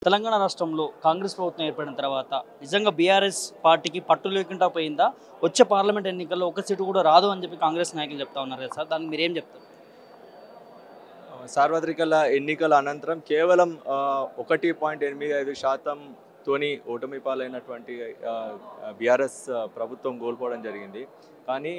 తెలంగాణ రాష్ట్రంలో కాంగ్రెస్ ప్రభుత్వం ఏర్పడిన తర్వాత నిజంగా బీఆర్ఎస్ పార్టీకి పట్టు లేకుండా పోయిందా? వచ్చే పార్లమెంట్ ఎన్నికల్లో ఒక సీటు కూడా రాదు అని చెప్పి కాంగ్రెస్ నాయకులు చెప్తా ఉన్నారు కదా సార్, దానికి మీరేం చెప్తారు? సార్వత్రిక ఎన్నికల అనంతరం కేవలం 1.85% తోని ఓటమి పాలైనటువంటి బీఆర్ఎస్ ప్రభుత్వం కోల్పోవడం జరిగింది. కానీ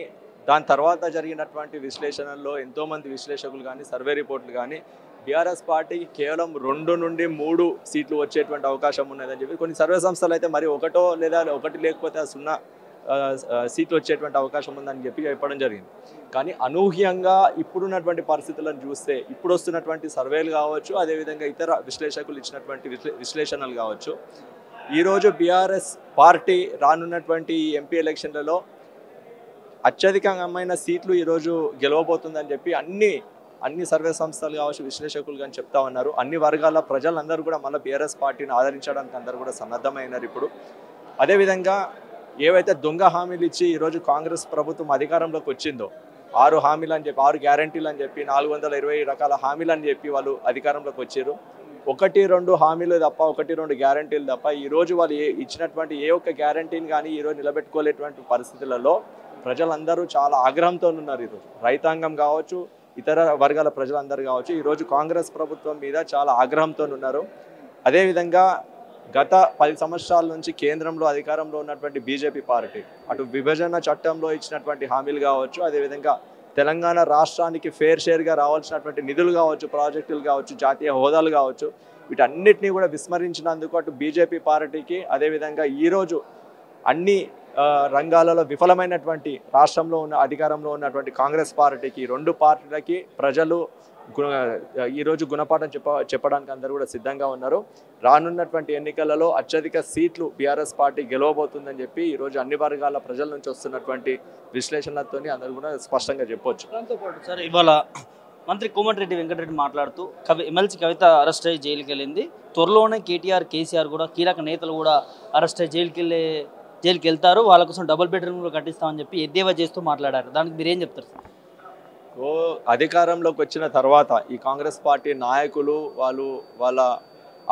దాని తర్వాత జరిగినటువంటి విశ్లేషణల్లో ఎంతోమంది విశ్లేషకులు కానీ సర్వే రిపోర్ట్లు కానీ బీఆర్ఎస్ పార్టీకి కేవలం 2 నుండి 3 సీట్లు వచ్చేటువంటి అవకాశం ఉన్నదని చెప్పి కొన్ని సర్వే సంస్థలు అయితే మరి ఒకటో లేదా ఒకటి లేకపోతే 0 సీట్లు వచ్చేటువంటి అవకాశం ఉందని చెప్పడం జరిగింది. కానీ అనూహ్యంగా ఇప్పుడున్నటువంటి పరిస్థితులను చూస్తే ఇప్పుడు వస్తున్నటువంటి సర్వేలు కావచ్చు, అదేవిధంగా ఇతర విశ్లేషకులు ఇచ్చినటువంటి విశ్లేషణలు కావచ్చు, ఈరోజు బీఆర్ఎస్ పార్టీ రానున్నటువంటి ఎంపీ ఎలక్షన్లలో అత్యధికమైన సీట్లు ఈరోజు గెలవబోతుందని చెప్పి అన్ని సర్వే సంస్థలు కావచ్చు, విశ్లేషకులు కానీ చెప్తా ఉన్నారు. అన్ని వర్గాల ప్రజలందరూ కూడా మళ్ళీ బీఆర్ఎస్ పార్టీని ఆదరించడానికి అందరూ కూడా సన్నద్ధమైనారు. ఇప్పుడు అదేవిధంగా ఏవైతే దొంగ హామీలు ఇచ్చి ఈరోజు కాంగ్రెస్ ప్రభుత్వం అధికారంలోకి వచ్చిందో 6 హామీలు అని చెప్పి 6 గ్యారంటీలు అని చెప్పి 420 రకాల హామీలు అని చెప్పి వాళ్ళు అధికారంలోకి వచ్చారు. 1-2 హామీలు తప్ప 1-2 గ్యారంటీలు తప్ప ఈరోజు వాళ్ళు ఇచ్చినటువంటి ఏ ఒక్క గ్యారంటీని కానీ ఈరోజు నిలబెట్టుకోలేటువంటి పరిస్థితులలో ప్రజలందరూ చాలా ఆగ్రహంతో ఉన్నారు. ఈరోజు రైతాంగం కావచ్చు, ఇతర వర్గాల ప్రజలందరూ కావచ్చు, ఈరోజు కాంగ్రెస్ ప్రభుత్వం మీద చాలా ఆగ్రహంతో ఉన్నారు. అదేవిధంగా గత 10 సంవత్సరాల నుంచి కేంద్రంలో అధికారంలో ఉన్నటువంటి బీజేపీ పార్టీ అటు విభజన చట్టంలో ఇచ్చినటువంటి హామీలు కావచ్చు, అదేవిధంగా తెలంగాణ రాష్ట్రానికి ఫేర్ షేర్గా రావాల్సినటువంటి నిధులు కావచ్చు, ప్రాజెక్టులు కావచ్చు, జాతీయ హోదాలు కావచ్చు, వీటన్నిటినీ కూడా విస్మరించినందుకు అటు బీజేపీ పార్టీకి, అదేవిధంగా ఈరోజు అన్ని రంగాలలో విఫలమైనటువంటి రాష్ట్రంలో ఉన్న అధికారంలో ఉన్నటువంటి కాంగ్రెస్ పార్టీకి, 2 పార్టీలకి ప్రజలు ఈరోజు గుణపాఠం చెప్పడానికి అందరూ కూడా సిద్ధంగా ఉన్నారు. రానున్నటువంటి ఎన్నికలలో అత్యధిక సీట్లు బీఆర్ఎస్ పార్టీ గెలవబోతుందని చెప్పి ఈరోజు అన్ని వర్గాల ప్రజల నుంచి వస్తున్నటువంటి విశ్లేషణలతో అందరూ కూడా స్పష్టంగా చెప్పొచ్చు. దాంతోపాటు సార్, ఇవాళ మంత్రి కోమటిరెడ్డి వెంకటరెడ్డి మాట్లాడుతూ ఎమ్మెల్సీ కవిత అరెస్ట్ అయ్యి జైలుకి వెళ్ళింది, త్వరలోనే కేటీఆర్ కూడా కీలక నేతలు కూడా అరెస్ట్ అయ్యి జైలుకి వెళ్తారు, వాళ్ళ కోసం డబుల్ బెడ్రూమ్ కూడా కట్టిస్తామని చెప్పి ఎద్దేవా చేస్తూ మాట్లాడారు. దానికి మీరేం చెప్తారు సార్? అధికారంలోకి వచ్చిన తర్వాత ఈ కాంగ్రెస్ పార్టీ నాయకులు వాళ్ళ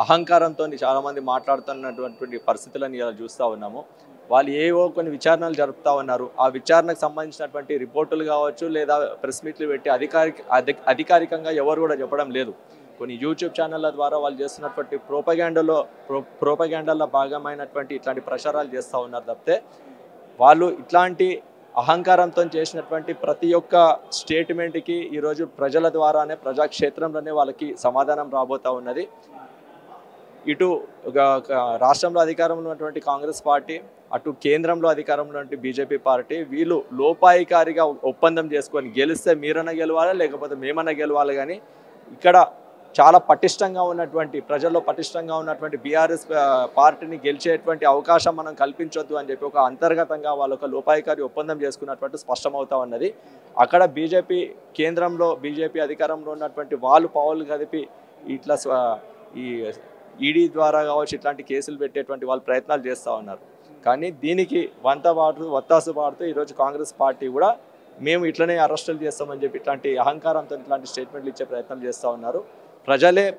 అహంకారంతో చాలామంది మాట్లాడుతున్నటువంటి పరిస్థితులను ఇలా చూస్తూ ఉన్నాము. వాళ్ళు ఏవో కొన్ని విచారణలు జరుపుతూ ఉన్నారు. ఆ విచారణకు సంబంధించినటువంటి రిపోర్టులు కావచ్చు, లేదా ప్రెస్ మీట్లు పెట్టి అధికారికంగా ఎవరు కూడా చెప్పడం లేదు. కొన్ని యూట్యూబ్ ఛానళ్ళ ద్వారా వాళ్ళు చేస్తున్నటువంటి ప్రోపగాండాలో భాగమైనటువంటి ఇట్లాంటి ప్రచారాలు చేస్తూ ఉన్నారు తప్పితే వాళ్ళు ఇట్లాంటి అహంకారంతో చేసినటువంటి ప్రతి ఒక్క స్టేట్మెంట్కి ఈరోజు ప్రజల ద్వారానే, ప్రజాక్షేత్రంలోనే వాళ్ళకి సమాధానం రాబోతూ ఉన్నది. ఇటు రాష్ట్రంలో అధికారంలో ఉన్నటువంటి కాంగ్రెస్ పార్టీ, అటు కేంద్రంలో అధికారంలో ఉన్నటువంటి బీజేపీ పార్టీ, వీళ్ళు లోపాయికారిగా ఒప్పందం చేసుకొని గెలిస్తే మీరన్నా గెలవాలి, లేకపోతే మేమన్నా గెలవాలి. కానీ ఇక్కడ చాలా పటిష్టంగా ఉన్నటువంటి ప్రజల్లో పటిష్టంగా ఉన్నటువంటి బీఆర్ఎస్ పార్టీని గెలిచేటువంటి అవకాశం మనం కల్పించొద్దు అని చెప్పి ఒక అంతర్గతంగా వాళ్ళు ఒక లోపాయికారి ఒప్పందం చేసుకున్నటువంటి స్పష్టమవుతా ఉన్నది. అక్కడ కేంద్రంలో బీజేపీ అధికారంలో ఉన్నటువంటి వాళ్ళు పావులు కదిపి ఇట్లా ఈ ఈడీ ద్వారా కావచ్చు ఇట్లాంటి కేసులు పెట్టేటువంటి వాళ్ళు ప్రయత్నాలు చేస్తూ ఉన్నారు. కానీ దీనికి వత్తాసు పాడుతూ ఈరోజు కాంగ్రెస్ పార్టీ కూడా మేము ఇట్లనే అరెస్టులు చేస్తామని చెప్పి ఇట్లాంటి అహంకారంతో ఇట్లాంటి స్టేట్మెంట్లు ఇచ్చే ప్రయత్నం చేస్తూ ఉన్నారు.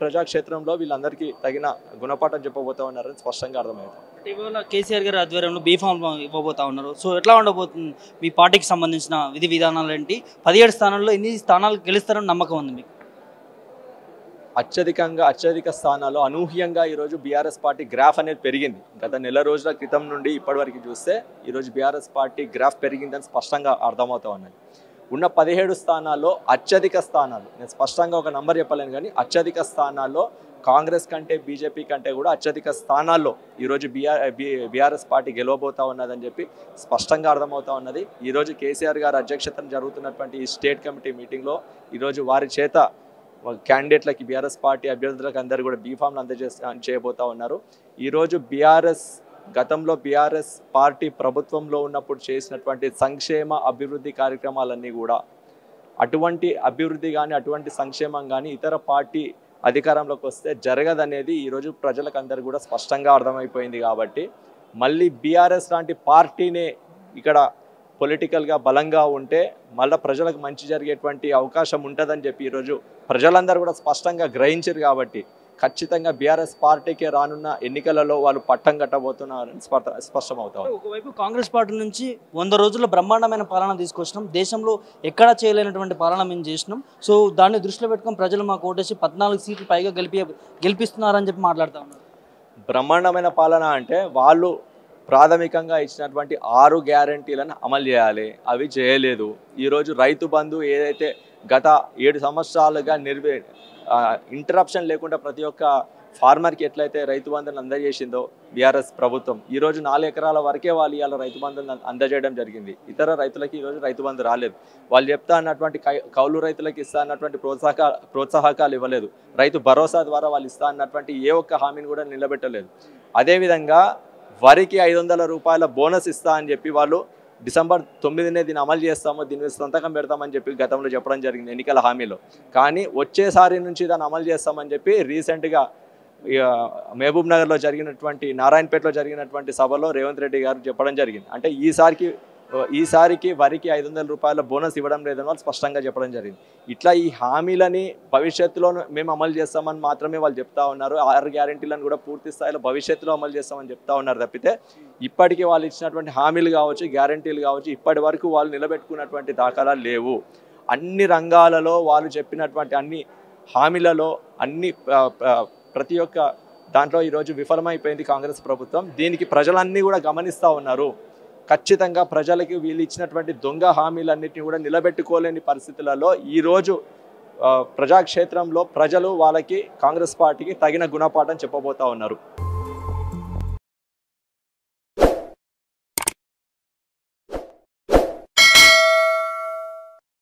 ప్రజాక్షేత్రంలో వీళ్ళందరికీ తగిన గుణపాఠం చెప్పబోతా ఉన్నారని స్పష్టంగా అర్థమవుతుంది. ఇవాళ కేసీఆర్ గారి ఆధ్వర్యంలో బీఫామ్ ఇవ్వబోతా ఉన్నారు. సో ఎట్లా ఉండబోతుంది మీ పార్టీకి సంబంధించిన విధి విధానాలు ఏంటి? 17 స్థానాల్లో ఎన్ని స్థానాలు గెలుస్తారని నమ్మకం ఉంది మీకు? అత్యధిక స్థానాల్లో అనూహ్యంగా ఈరోజు బీఆర్ఎస్ పార్టీ గ్రాఫ్ అనేది పెరిగింది. గత నెల రోజుల క్రితం నుండి ఇప్పటివరకు చూస్తే ఈరోజు బీఆర్ఎస్ పార్టీ గ్రాఫ్ పెరిగిందని స్పష్టంగా అర్థమవుతా ఉన్నది. ఉన్న 17 స్థానాల్లో అత్యధిక స్థానాలు, నేను స్పష్టంగా ఒక నంబర్ చెప్పలేను కానీ అత్యధిక స్థానాల్లో కాంగ్రెస్ కంటే బీజేపీ కంటే కూడా అత్యధిక స్థానాల్లో ఈరోజు బీఆర్ఎస్ పార్టీ గెలవబోతా ఉన్నదని చెప్పి స్పష్టంగా అర్థమవుతా ఉన్నది. ఈరోజు కేసీఆర్ గారి అధ్యక్షతన జరుగుతున్నటువంటి ఈ స్టేట్ కమిటీ మీటింగ్లో ఈరోజు వారి చేత క్యాండిడేట్లకి, బీఆర్ఎస్ పార్టీ అభ్యర్థులకు అందరూ కూడా బీఫామ్లు చేయబోతా ఉన్నారు. ఈరోజు గతంలో బీఆర్ఎస్ పార్టీ ప్రభుత్వంలో ఉన్నప్పుడు చేసినటువంటి సంక్షేమ అభివృద్ధి కార్యక్రమాలన్నీ కూడా అటువంటి అభివృద్ధి కానీ అటువంటి సంక్షేమం కానీ ఇతర పార్టీ అధికారంలోకి వస్తే జరగదనేది ఈరోజు ప్రజలకు అందరూ కూడా స్పష్టంగా అర్థమైపోయింది. కాబట్టి మళ్ళీ బీఆర్ఎస్ లాంటి పార్టీనే ఇక్కడ పొలిటికల్గా బలంగా ఉంటే మళ్ళీ ప్రజలకు మంచి జరిగేటువంటి అవకాశం ఉంటుందని చెప్పి ఈరోజు ప్రజలందరూ కూడా స్పష్టంగా గ్రహించారు. కాబట్టి ఖచ్చితంగా బీఆర్ఎస్ పార్టీకి రానున్న ఎన్నికలలో వాళ్ళు పట్టం కట్టబోతున్నారని స్పష్టమవుతా ఉంది. ఒకవైపు కాంగ్రెస్ పార్టీ నుంచి 100 రోజుల్లో బ్రహ్మాండమైన పాలన తీసుకొచ్చినాం, దేశంలో ఎక్కడా చేయలేనటువంటి పాలన మేము చేసినాం, సో దాన్ని దృష్టిలో పెట్టుకొని ప్రజలు మాకు ఓటేసి 14 సీట్లు పైగా గెలిపిస్తున్నారని చెప్పి మాట్లాడుతూ ఉన్నారు. బ్రహ్మాండమైన పాలన అంటే వాళ్ళు ప్రాథమికంగా ఇచ్చినటువంటి 6 గ్యారంటీలను అమలు చేయాలి, అవి చేయలేదు. ఈరోజు రైతు బంధు ఏదైతే గత 7 సంవత్సరాలుగా ఇంటరప్షన్ లేకుండా ప్రతి ఒక్క ఫార్మర్కి ఎట్లయితే రైతు బంధుని అందజేసిందో బీఆర్ఎస్ ప్రభుత్వం, ఈరోజు 4 ఎకరాల వరకే వాళ్ళు ఇవాళ రైతు బంధుని అందజేయడం జరిగింది. ఇతర రైతులకి ఈరోజు రైతు బంధు రాలేదు. వాళ్ళు చెప్తా అన్నటువంటి కౌలు రైతులకు ఇస్తా అన్నటువంటి ప్రోత్సాహకాలు ఇవ్వలేదు. రైతు భరోసా ద్వారా వాళ్ళు ఇస్తా అన్నటువంటి ఏ ఒక్క హామీని కూడా నిలబెట్టలేదు. అదేవిధంగా వరికి 500 రూపాయల బోనస్ ఇస్తా అని చెప్పి వాళ్ళు డిసెంబర్ 9నే దీన్ని అమలు చేస్తాము, దీని మీద సంతకం పెడతామని చెప్పి గతంలో చెప్పడం జరిగింది ఎన్నికల హామీలో. కానీ వచ్చేసారి నుంచి దాన్ని అమలు చేస్తామని చెప్పి రీసెంట్గా మహబూబ్ నగర్లో జరిగినటువంటి నారాయణపేటలో జరిగినటువంటి సభలో రేవంత్ రెడ్డి గారు చెప్పడం జరిగింది. అంటే ఈసారికి వరికి 500 రూపాయల బోనస్ ఇవ్వడం లేదని వాళ్ళు స్పష్టంగా చెప్పడం జరిగింది. ఇట్లా ఈ హామీలని భవిష్యత్తులో మేము అమలు చేస్తామని మాత్రమే వాళ్ళు చెప్తా ఉన్నారు. 6 గ్యారెంటీలను కూడా పూర్తి స్థాయిలో భవిష్యత్తులో అమలు చేస్తామని చెప్తా ఉన్నారు తప్పితే ఇప్పటికీ వాళ్ళు ఇచ్చినటువంటి హామీలు కావచ్చు, గ్యారెంటీలు కావచ్చు, ఇప్పటి వరకు వాళ్ళు నిలబెట్టుకున్నటువంటి దాఖలాలు లేవు. అన్ని రంగాలలో వాళ్ళు చెప్పినటువంటి అన్ని హామీలలో ప్రతి ఒక్క దాంట్లో ఈరోజు విఫలమైపోయింది కాంగ్రెస్ ప్రభుత్వం. దీనికి ప్రజలన్నీ కూడా గమనిస్తూ ఉన్నారు. ఖచ్చితంగా ప్రజలకి వీళ్ళు ఇచ్చినటువంటి దొంగ హామీలన్నింటినీ కూడా నిలబెట్టుకోలేని పరిస్థితులలో ఈరోజు ప్రజాక్షేత్రంలో ప్రజలు వాళ్ళకి కాంగ్రెస్ పార్టీకి తగిన గుణపాఠం చెప్పబోతా ఉన్నారు.